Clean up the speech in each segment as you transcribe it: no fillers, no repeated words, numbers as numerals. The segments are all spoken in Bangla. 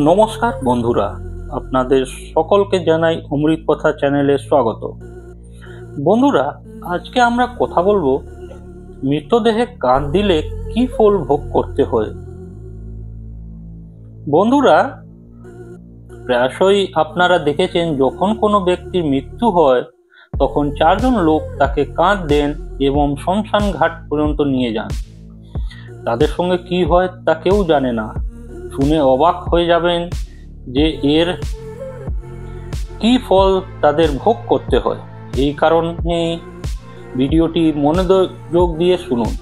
নমস্কার বন্ধুরা, আপনাদের সকলকে জানাই অমৃত কথা চ্যানেলে স্বাগত। বন্ধুরা, আজকে আমরা কথা বলবো মৃতদেহে কাঁদ দিলে কি ফল ভোগ করতে হয়। বন্ধুরা, প্রায়শই আপনারা দেখেছেন যখন কোনো ব্যক্তির মৃত্যু হয় তখন 4 জন লোক তাকে কাঁধ দেন এবং শ্মশান ঘাট পর্যন্ত নিয়ে যান। তাদের সঙ্গে কি হয় তা কেউ জানে না। শুনে অবাক হয়ে যাবেন যে এর কি ফল তাদের ভোগ করতে হয়। এই কারণে ভিডিওটি মনোযোগ দিয়ে শুনুন।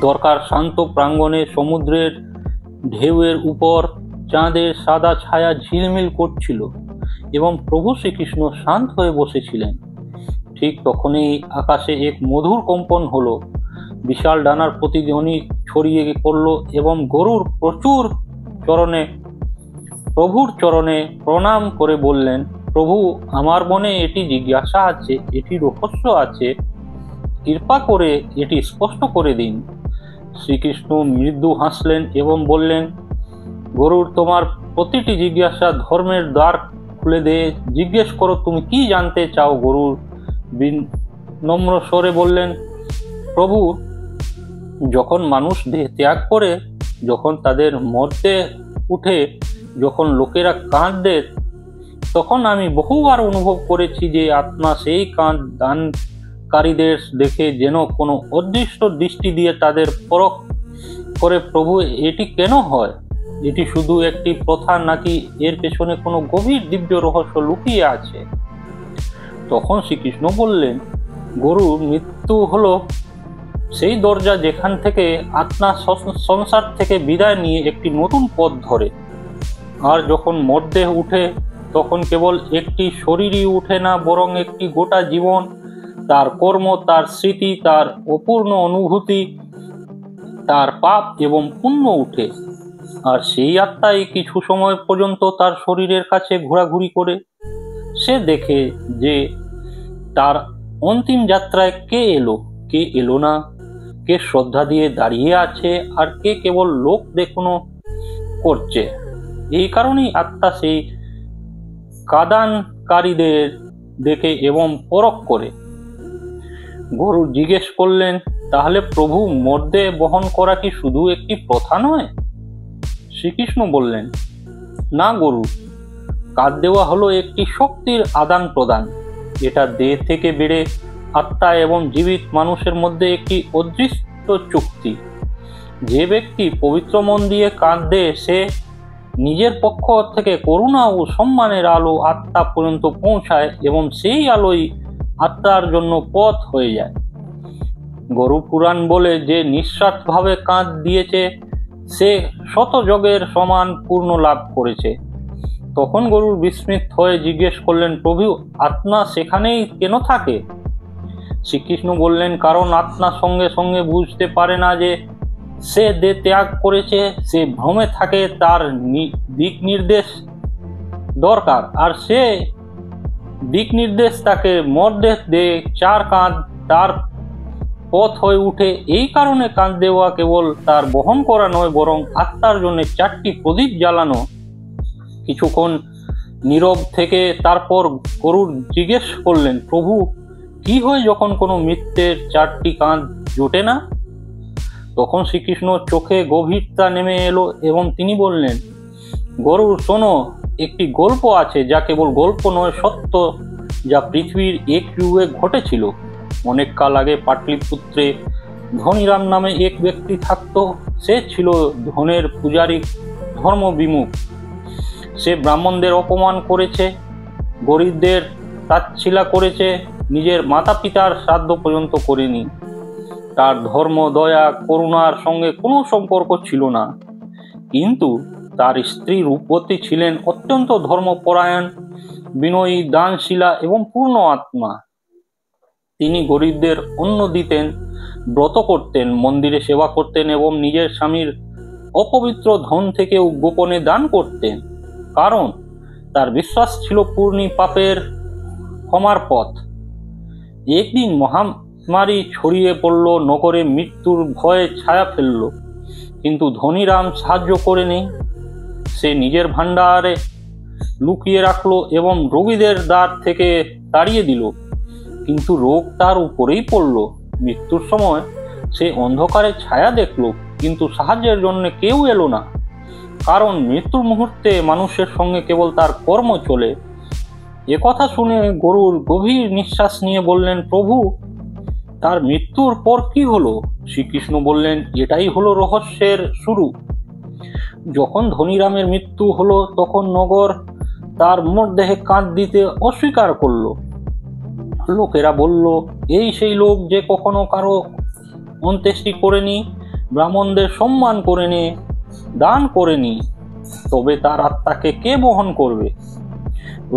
দরকার শান্ত প্রাঙ্গণে সমুদ্রের ঢেউয়ের উপর চাঁদের সাদা ছায়া ঝিলমিল করছিল এবং প্রভু শ্রীকৃষ্ণ শান্ত হয়ে বসেছিলেন। ঠিক তখনই আকাশে এক মধুর কম্পন হলো। বিশাল ডানার প্রতিধ্বনি ছড়িয়ে পড়ল এবং গরুর প্রভুর চরণে প্রণাম করে বললেন, প্রভু, আমার মনে এটি জিজ্ঞাসা আছে, এটি রহস্য আছে, কৃপা করে এটি স্পষ্ট করে দিন। শ্রীকৃষ্ণ মৃদু হাসলেন এবং বললেন, গরুর, তোমার প্রতিটি জিজ্ঞাসা ধর্মের দ্বার খুলে দিয়ে জিজ্ঞেস করো, তুমি কি জানতে চাও। গরুর নম্র স্বরে বললেন, প্রভু, যখন মানুষ দেহ ত্যাগ করে, যখন তাদের মরতে উঠে, যখন লোকেরা কাঁদে, তখন আমি বহুবার অনুভব করেছি যে আত্মা সেই কাঁদ দানকারীদের দেখে যেন কোনো অদৃষ্ট দৃষ্টি দিয়ে তাদের পরখ করে। প্রভু, এটি কেন হয়? এটি শুধু একটি প্রথা নাকি এর পেছনে কোনো গভীর দিব্য রহস্য লুকিয়ে আছে? তখন শ্রীকৃষ্ণ বললেন, গরু, মৃত্যু হলো সেই দরজা যেখান থেকে আত্মা সংসার থেকে বিদায় নিয়ে একটি নতুন পথ ধরে। আর যখন মরদেহ উঠে তখন কেবল একটি শরীরই উঠে না, বরং একটি গোটা জীবন, তার কর্ম, তার স্মৃতি, তার অপূর্ণ অনুভূতি, তার পাপ এবং পুণ্য উঠে। আর সেই আত্মাই কিছু সময় পর্যন্ত তার শরীরের কাছে ঘোরাঘুরি করে। সে দেখে যে তার অন্তিম যাত্রায় কে এলো, কে এলো না, কে শ্রদ্ধা দিয়ে দাঁড়িয়ে আছে, আর কে কেবল লোক দেখানো করছে। এই কারণেই আত্মা সেই কাদানকারীদের দেখে এবং পরখ করে। গরু জিজ্ঞেস করলেন, তাহলে প্রভু, মরদেহ বহন করা কি শুধু একটি প্রথা নয়? শ্রীকৃষ্ণ বললেন, না গরু, কাঁধ দেওয়া হলো একটি শক্তির আদান প্রদান। এটা দেহ থেকে বেড়ে আত্মা এবং জীবিত মানুষের মধ্যে একটি অদৃশ্য চুক্তি। যে ব্যক্তি পবিত্র মন দিয়ে কাঁদে, সে নিজের পক্ষ থেকে করুণা ও সম্মানের আলো আত্মা পর্যন্ত পৌঁছায় এবং সেই আলোই আত্মার জন্য পথ হয়ে যায়। গরু পুরাণ বলে, যে নিঃস্বার্থভাবে কাঁধ দিয়েছে সে শতযজ্ঞের সমান পূর্ণ লাভ করেছে। তখন গরুর বিস্মিত হয়ে জিজ্ঞেস করলেন, প্রভু, আত্মা সেখানেই কেন থাকে? শ্রীকৃষ্ণ বললেন, কারণ আত্মা সঙ্গে সঙ্গে বুঝতে পারে না যে সে দেহ ত্যাগ করেছে। সে ভ্রমে থাকে, তার দিক নির্দেশ দরকার, আর সে দিক নির্দেশ তাকে মরদেহ দিয়ে 4 কাঁধ তার পথ হয়ে উঠে। এই কারণে কাঁধ দেওয়া কেবল তার বহন করা নয়, বরং আত্মার জন্য 4টি প্রদীপ জ্বালানো। কিছুক্ষণ নীরব থেকে তারপর গরুর জিজ্ঞেস করলেন, প্রভু, কি হয় যখন কোনো মৃত্যের 4টি কাঁধ জোটে না? তখন শ্রীকৃষ্ণ চোখে গভীরতা নেমে এলো এবং তিনি বললেন, গরু, শোনো, একটি গল্প আছে যা কেবল গল্প নয়, সত্য, যা পৃথিবীর এক যুগে ঘটেছিল। অনেক কাল আগে পাটলিপুত্রে ধনীরাম নামে এক ব্যক্তি থাকত। সে ছিল ধনের পূজারী, ধর্ম বিমুখ। সে ব্রাহ্মণদের অপমান করেছে, গরিবদের তাচ্ছিলা করেছে, নিজের মাতা পিতার শ্রাদ্ধ পর্যন্ত করেনি। তার ধর্ম, দয়া, করুণার সঙ্গে কোনো সম্পর্ক ছিল না। কিন্তু তার স্ত্রী রূপবতী ছিলেন অত্যন্ত ধর্মপরায়ণ, বিনয়ী, দানশীলা এবং পূর্ণ আত্মা। তিনি গরিবদের অন্ন দিতেন, ব্রত করতেন, মন্দিরে সেবা করতেন এবং নিজের স্বামীর অপবিত্র ধন থেকেও গোপনে দান করতেন। কারণ তার বিশ্বাস ছিল পূর্ণি পাপের ক্ষমার পথ। একদিন মহামারী ছড়িয়ে পড়ল, নগরে মৃত্যুর ভয়ে ছায়া ফেলল, কিন্তু ধনীরাম সাহায্য করেনি। সে নিজের ভাণ্ডারে লুকিয়ে রাখলো এবং রোগীদের দ্বার থেকে তাড়িয়ে দিল, কিন্তু রোগ তার উপরেই পড়ল। মৃত্যুর সময় সে অন্ধকারে ছায়া দেখলো, কিন্তু সাহায্যের জন্য কেউ এলো না, কারণ মৃত্যুর মুহূর্তে মানুষের সঙ্গে কেবল তার কর্ম চলে। একথা শুনে গরুর গভীর নিঃশ্বাস নিয়ে বললেন, প্রভু, তার মৃত্যুর পর কি হলো? শ্রীকৃষ্ণ বললেন, এটাই হলো রহস্যের শুরু। যখন ধনীরামের মৃত্যু হলো, তখন নগর তার মরদেহে কাঁধ দিতে অস্বীকার করলো। লোকেরা বলল, এই সেই লোক যে কখনো কারো অন্ত্যেষ্টি করেনি, ব্রাহ্মণদের সম্মান করেনি, দান করেনি, তবে তার আত্মাকে কে বহন করবে?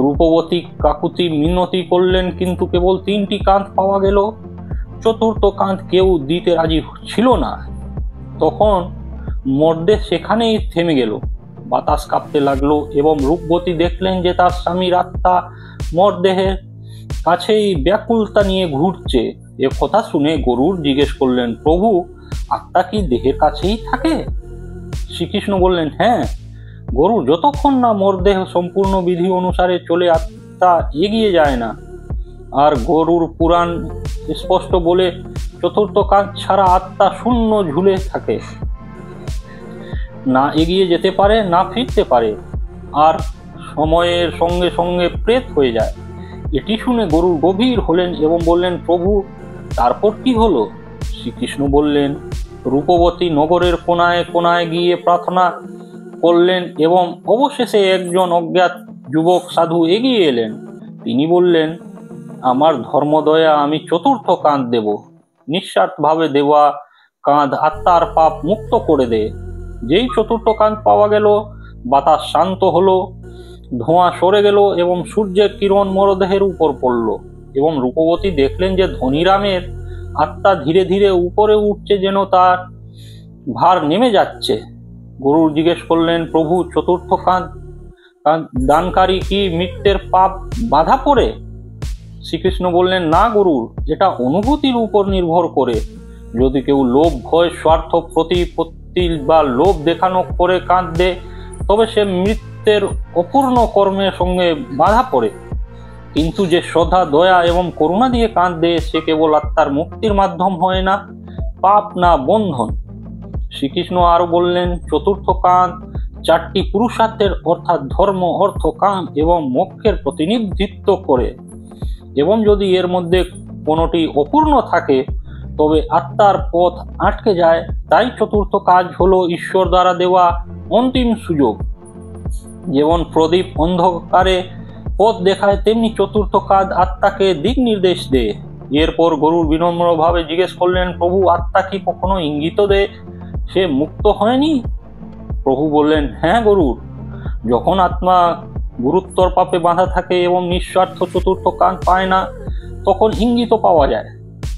রূপবতী কাকুতি মিনতি করলেন, কিন্তু কেবল 3টি কাঁধ পাওয়া গেল। চতুর্থ কাঁধ কেউ দিতে রাজি ছিল না। তখন মরদেহ সেখানেই থেমে গেল। বাতাস কাঁপতে লাগলো এবং রূপবতী দেখলেন যে তার স্বামীর আত্মা মরদেহের কাছেই ব্যাকুলতা নিয়ে ঘুরছে। এ কথা শুনে গরুর জিজ্ঞেস করলেন, প্রভু, আত্মা কি দেহের কাছেই থাকে? শ্রীকৃষ্ণ বললেন, হ্যাঁ গরু, যতক্ষণ না মরদেহ সম্পূর্ণ বিধি অনুসারে চলে আত্মা এগিয়ে যায় না। আর গরুর পুরাণ স্পষ্ট বলে, চতুর্থ কাঁধ ছাড়া আত্মা শূন্য ঝুলে থাকে, না এগিয়ে যেতে পারে, না ফিরতে পারে, আর সময়ের সঙ্গে সঙ্গে প্রেত হয়ে যায়। এটি শুনে গরু গভীর হলেন এবং বললেন, প্রভু, তারপর কি হলো? শ্রীকৃষ্ণ বললেন, রূপবতী নগরের কোনায় কোনায় গিয়ে প্রার্থনা করলেন এবং অবশেষে একজন অজ্ঞাত যুবক সাধু এগিয়ে এলেন। তিনি বললেন, আমার ধর্মদয়া, আমি চতুর্থ কাঁধ দেব। নিঃস্বার্থভাবে দেওয়া কাঁধ আত্মার পাপ মুক্ত করে দেয়। যেই চতুর্থ কাঁধ পাওয়া গেল, বাতাস শান্ত হলো, ধোঁয়া সরে গেল এবং সূর্যের কিরণ মরদেহের উপর পড়ল। এবং রূপবতী দেখলেন যে ধনীরামের আত্মা ধীরে ধীরে উপরে উঠছে, যেন তার ভার নেমে যাচ্ছে। গুরু জিজ্ঞেস করলেন, প্রভু, চতুর্থ কাঁধ দানকারী কি মৃত্যুর পাপ বাধা পড়ে? শ্রীকৃষ্ণ বললেন, না গুরুর, এটা অনুভূতির উপর নির্ভর করে। যদি কেউ লোভ, ভয়, স্বার্থ, প্রতিপত্তি বা লোভ দেখানো করে কাঁদে, তবে সে মৃত্যুর অপূর্ণ কর্মের সঙ্গে বাধা পড়ে। কিন্তু যে শ্রদ্ধা, দয়া এবং করুণা দিয়ে কাঁদে, সে কেবল আত্মার মুক্তির মাধ্যম হয় না, পাপ না বন্ধন। শ্রীকৃষ্ণ আরো বললেন, চতুর্থ কাঁধ 4টি পুরুষার্থের অর্থাৎ ধর্ম, অর্থ, কাম এবং মোক্ষের প্রতিনিধিত্ব করে, এবং যদি এর মধ্যে কোনোটি অপূর্ণ থাকে তবে আত্মার পথ আটকে যায়। তাই চতুর্থ কাজ হলো ঈশ্বর দ্বারা দেওয়া অন্তিম সুযোগ। যেমন প্রদীপ অন্ধকারে পথ দেখায়, তেমনি চতুর্থ কাজ আত্মাকে দিক নির্দেশ দেয়। এরপর গরু বিনম্রভাবে জিজ্ঞেস করলেন, প্রভু, আত্মা কি কখনো ইঙ্গিত দেয় সে মুক্ত হয়নি? প্রভু বললেন, হ্যাঁ গরুর, যখন আত্মা গুরুত্বর পাপে বাঁধা থাকে এবং নিঃস্বার্থ চতুর্থ কাঁধ পায় না, তখন ইঙ্গিত পাওয়া যায়।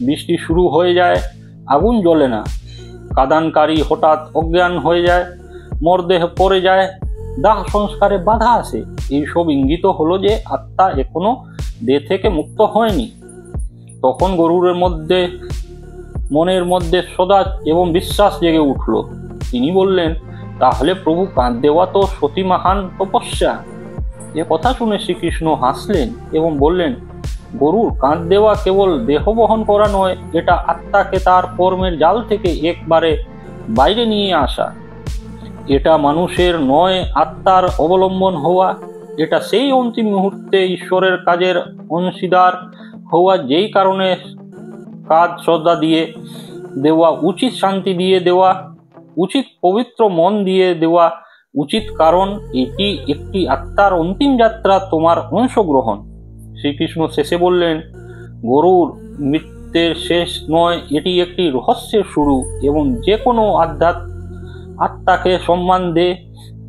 বৃষ্টি শুরু হয়ে যায়, আগুন জ্বলে না, কাদানকারী হঠাৎ অজ্ঞান হয়ে যায়, মরদেহ পড়ে যায়, দাহ সংস্কারে বাধা আসে। এইসব ইঙ্গিত হলো যে আত্মা এখনো দেহ থেকে মুক্ত হয়নি। তখন গরুর মনের মধ্যে সদা এবং বিশ্বাস জেগে উঠল। তিনি বললেন, তাহলে প্রভু, কাঁধ দেওয়া তো সতী মহান তপস্যা। এ কথা শুনে শ্রীকৃষ্ণ হাসলেন এবং বললেন, গরুর, কাঁধ দেওয়া কেবল দেহ বহন করা নয়, এটা আত্মাকে তার কর্মের জাল থেকে একবারে বাইরে নিয়ে আসা। এটা মানুষের নয়, আত্মার অবলম্বন হওয়া। এটা সেই অন্তিম মুহূর্তে ঈশ্বরের কাজের অংশীদার হওয়া, যেই কারণে কাজ শ্রদ্ধা দিয়ে দেওয়া উচিত, শান্তি দিয়ে দেওয়া উচিত, পবিত্র মন দিয়ে দেওয়া উচিত, কারণ এটি একটি আত্মার অন্তিম যাত্রা, তোমার অংশগ্রহণ। শ্রীকৃষ্ণ শেষে বললেন, গরুর, মৃত্যুর শেষ নয়, এটি একটি রহস্যের শুরু, এবং যে কোনো আত্মাকে সম্মান দেয়,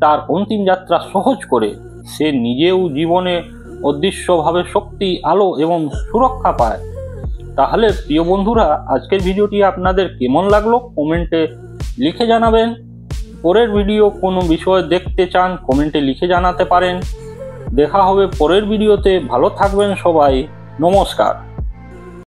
তার অন্তিম যাত্রা সহজ করে, সে নিজেও জীবনে অদৃশ্যভাবে শক্তি, আলো এবং সুরক্ষা পায়। তাহলে প্রিয় বন্ধুরা, আজকের ভিডিওটি আপনাদের কেমন লাগলো কমেন্টে লিখে জানাবেন। পরের ভিডিও কোনো বিষয় দেখতে চান, কমেন্টে লিখে জানাতে পারেন। দেখা হবে পরের ভিডিওতে। ভালো থাকবেন সবাই। নমস্কার।